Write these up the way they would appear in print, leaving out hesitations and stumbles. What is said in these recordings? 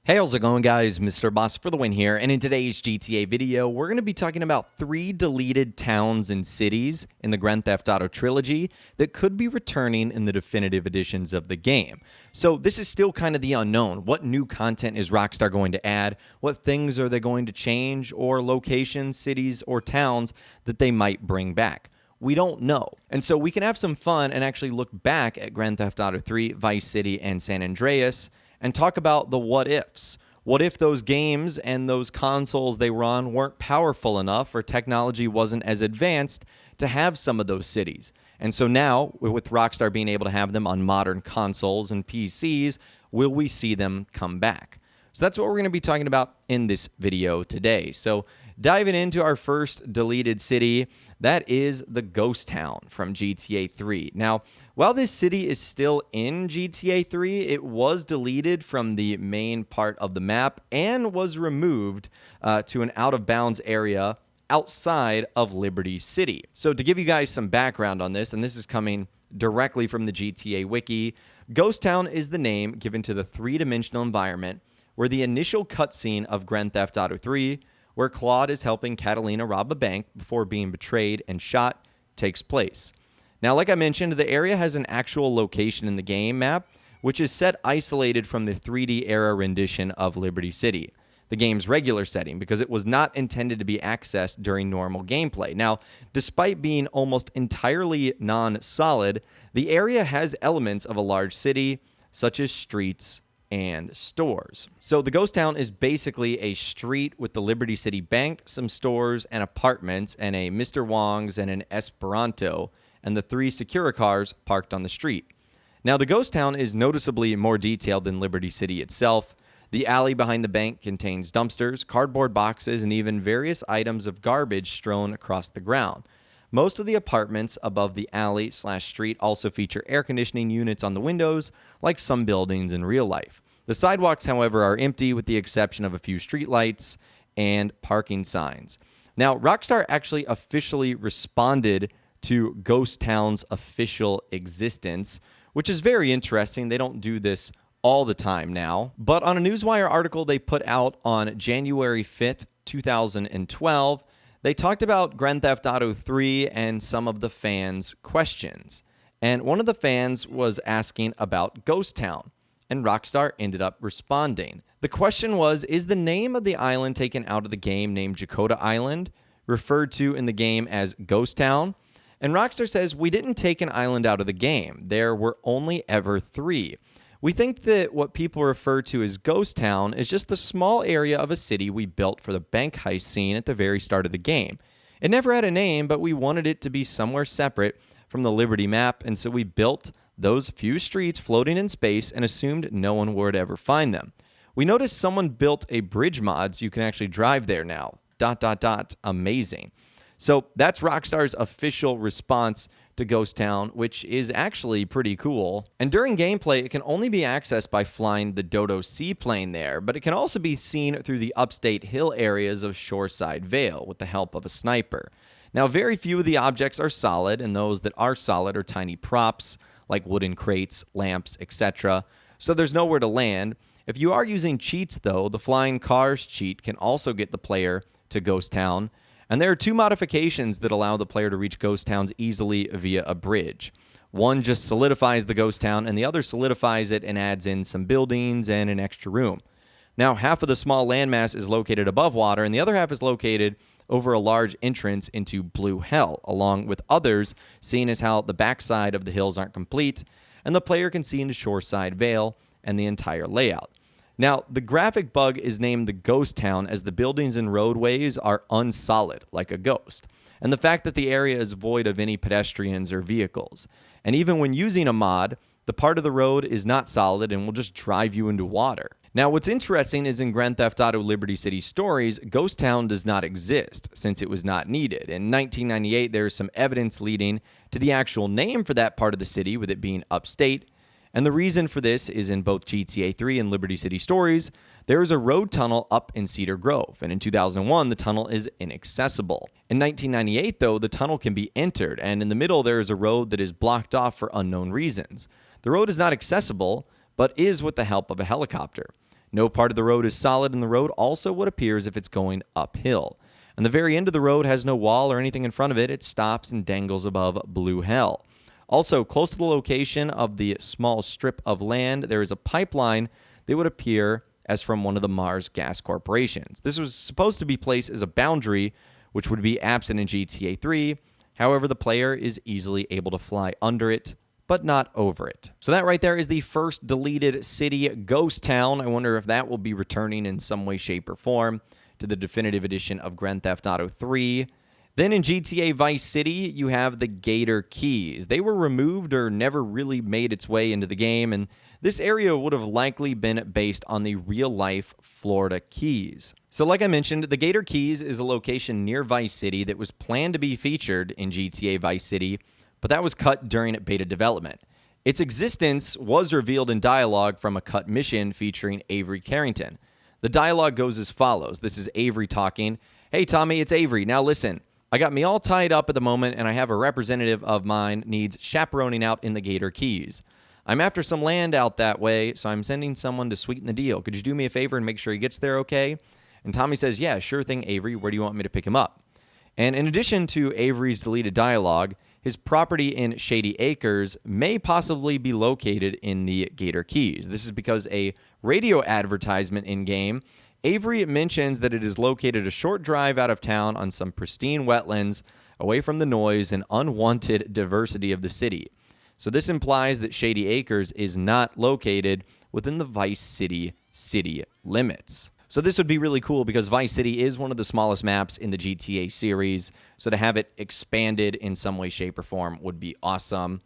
Hey, how's it going, guys? Mr. Boss for the win here, and in today's GTA video, we're going to be talking about 3 deleted towns and cities in the Grand Theft Auto Trilogy that could be returning in the definitive editions of the game. So this is still kind of the unknown. What new content is Rockstar going to add? What things are they going to change, or locations, cities, or towns that they might bring back? We don't know. And so we can have some fun and actually look back at Grand Theft Auto 3, Vice City, and San Andreas and talk about the what ifs. What if those games and those consoles they were on weren't powerful enough, or technology wasn't as advanced to have some of those cities? And so now, with Rockstar being able to have them on modern consoles and PCs, will we see them come back? So that's what we're going to be talking about in this video today. So diving into our first deleted city, that is the Ghost Town from GTA 3. Now, while this city is still in GTA 3, it was deleted from the main part of the map and was removed to an out-of-bounds area outside of Liberty City. So to give you guys some background on this, and this is coming directly from the GTA Wiki, Ghost Town is the name given to the three-dimensional environment where the initial cutscene of Grand Theft Auto 3, where Claude is helping Catalina rob a bank before being betrayed and shot, takes place. Now, like I mentioned, the area has an actual location in the game map, which is set isolated from the 3D era rendition of Liberty City, the game's regular setting, because it was not intended to be accessed during normal gameplay. Now, despite being almost entirely non-solid, the area has elements of a large city, such as streets and stores. So the Ghost Town is basically a street with the Liberty City Bank, some stores and apartments, and a Mr. Wong's and an Esperanto, and the 3 Secura cars parked on the street. Now, the Ghost Town is noticeably more detailed than Liberty City itself. The alley behind the bank contains dumpsters, cardboard boxes, and even various items of garbage strewn across the ground. Most of the apartments above the alley/street also feature air conditioning units on the windows, like some buildings in real life. The sidewalks, however, are empty with the exception of a few streetlights and parking signs. Now, Rockstar actually officially responded to Ghost Town's official existence, which is very interesting. They don't do this all the time now. But on a Newswire article they put out on January 5th, 2012, they talked about Grand Theft Auto 3 and some of the fans' questions. And one of the fans was asking about Ghost Town, and Rockstar ended up responding. The question was, is the name of the island taken out of the game named Dakota Island referred to in the game as Ghost Town? And Rockstar says, we didn't take an island out of the game. There were only ever 3. We think that what people refer to as Ghost Town is just the small area of a city we built for the bank heist scene at the very start of the game. It never had a name, but we wanted it to be somewhere separate from the Liberty map, and so we built those few streets floating in space and assumed no one would ever find them. We noticed someone built a bridge mod so you can actually drive there now. ... Amazing. So that's Rockstar's official response to Ghost Town, which is actually pretty cool. And during gameplay, it can only be accessed by flying the Dodo seaplane there, but it can also be seen through the upstate hill areas of Shoreside Vale with the help of a sniper. Now, very few of the objects are solid, and those that are solid are tiny props, like wooden crates, lamps, etc., so there's nowhere to land. If you are using cheats, though, the Flying Cars cheat can also get the player to Ghost Town. And there are 2 modifications that allow the player to reach Ghost Towns easily via a bridge. One just solidifies the Ghost Town, and the other solidifies it and adds in some buildings and an extra room. Now, half of the small landmass is located above water, and the other half is located over a large entrance into Blue Hell, along with others, seeing as how the backside of the hills aren't complete, and the player can see into Shoreside Vale and the entire layout. Now, the graphic bug is named the Ghost Town as the buildings and roadways are unsolid, like a ghost, and the fact that the area is void of any pedestrians or vehicles. And even when using a mod, the part of the road is not solid and will just drive you into water. Now, what's interesting is in Grand Theft Auto Liberty City Stories, Ghost Town does not exist since it was not needed. In 1998, there is some evidence leading to the actual name for that part of the city, with it being upstate. And the reason for this is in both GTA 3 and Liberty City Stories, there is a road tunnel up in Cedar Grove, and in 2001, the tunnel is inaccessible. In 1998, though, the tunnel can be entered, and in the middle, there is a road that is blocked off for unknown reasons. The road is not accessible, but is with the help of a helicopter. No part of the road is solid, and the road also what appears if it's going uphill. And the very end of the road has no wall or anything in front of it. It stops and dangles above blue hell. Also, close to the location of the small strip of land, there is a pipeline that would appear as from one of the Mars gas corporations. This was supposed to be placed as a boundary, which would be absent in GTA 3. However, the player is easily able to fly under it, but not over it. So that right there is the first deleted city, Ghost Town. I wonder if that will be returning in some way, shape, or form to the definitive edition of Grand Theft Auto 3. Then in GTA Vice City, you have the Gator Keys. They were removed or never really made its way into the game, and this area would have likely been based on the real-life Florida Keys. So like I mentioned, the Gator Keys is a location near Vice City that was planned to be featured in GTA Vice City, but that was cut during beta development. Its existence was revealed in dialogue from a cut mission featuring Avery Carrington. The dialogue goes as follows. This is Avery talking. "Hey, Tommy, it's Avery. Now listen. I got me all tied up at the moment, and I have a representative of mine needs chaperoning out in the Gator Keys. I'm after some land out that way, so I'm sending someone to sweeten the deal. Could you do me a favor and make sure he gets there okay?" And Tommy says, "Yeah, sure thing, Avery. Where do you want me to pick him up?" And in addition to Avery's deleted dialogue, his property in Shady Acres may possibly be located in the Gator Keys. This is because a radio advertisement in-game, Avery mentions that it is located a short drive out of town on some pristine wetlands, away from the noise and unwanted diversity of the city. So this implies that Shady Acres is not located within the Vice City city limits. So this would be really cool because Vice City is one of the smallest maps in the GTA series, so to have it expanded in some way, shape, or form would be awesome.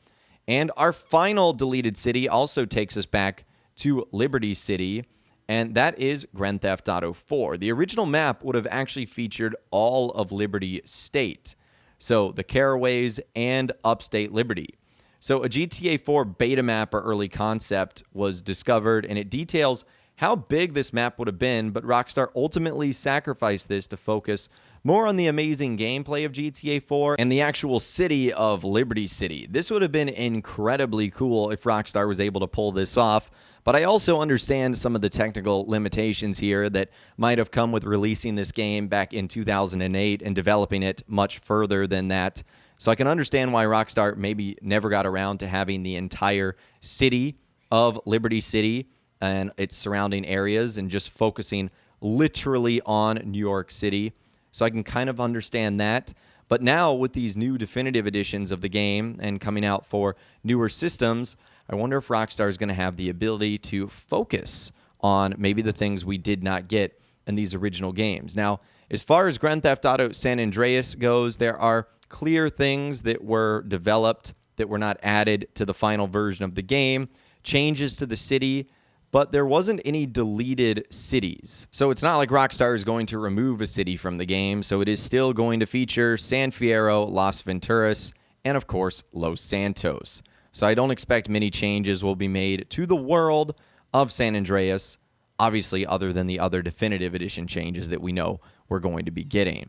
And our final deleted city also takes us back to Liberty City, and that is Grand Theft Auto 4. The original map would have actually featured all of Liberty State, so the Caraways and upstate Liberty. So a GTA 4 beta map or early concept was discovered, and it details how big this map would have been, but Rockstar ultimately sacrificed this to focus more on the amazing gameplay of GTA 4 and the actual city of Liberty City. This would have been incredibly cool if Rockstar was able to pull this off, but I also understand some of the technical limitations here that might have come with releasing this game back in 2008 and developing it much further than that. So I can understand why Rockstar maybe never got around to having the entire city of Liberty City and its surrounding areas and just focusing literally on New York City. So I can kind of understand that. But now with these new definitive editions of the game and coming out for newer systems, I wonder if Rockstar is going to have the ability to focus on maybe the things we did not get in these original games. Now, as far as Grand Theft Auto San Andreas goes, there are clear things that were developed that were not added to the final version of the game, changes to the city, but there wasn't any deleted cities. So it's not like Rockstar is going to remove a city from the game, so it is still going to feature San Fierro, Las Venturas, and of course, Los Santos. So I don't expect many changes will be made to the world of San Andreas, obviously other than the other definitive edition changes that we know we're going to be getting.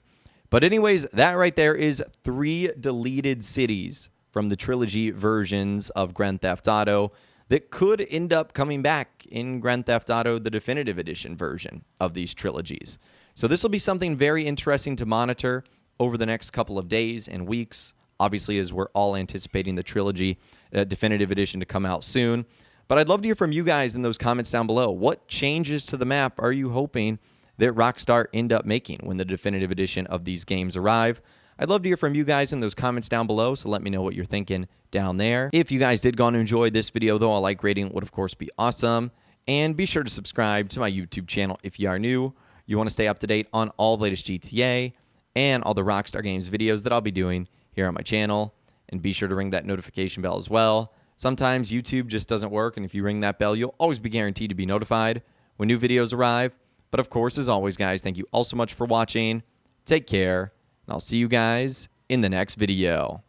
But anyways, that right there is 3 deleted cities from the Trilogy versions of Grand Theft Auto that could end up coming back in Grand Theft Auto, the definitive edition version of these trilogies. So this will be something very interesting to monitor over the next couple of days and weeks, obviously as we're all anticipating the Trilogy definitive edition to come out soon. But I'd love to hear from you guys in those comments down below. What changes to the map are you hoping that Rockstar end up making when the definitive edition of these games arrive? I'd love to hear from you guys in those comments down below, so let me know what you're thinking down there. If you guys did go on to enjoy this video, though, a like rating would, of course, be awesome. And be sure to subscribe to my YouTube channel if you are new. You want to stay up to date on all the latest GTA and all the Rockstar Games videos that I'll be doing here on my channel. And be sure to ring that notification bell as well. Sometimes YouTube just doesn't work, and if you ring that bell, you'll always be guaranteed to be notified when new videos arrive. But of course, as always, guys, thank you all so much for watching. Take care. And I'll see you guys in the next video.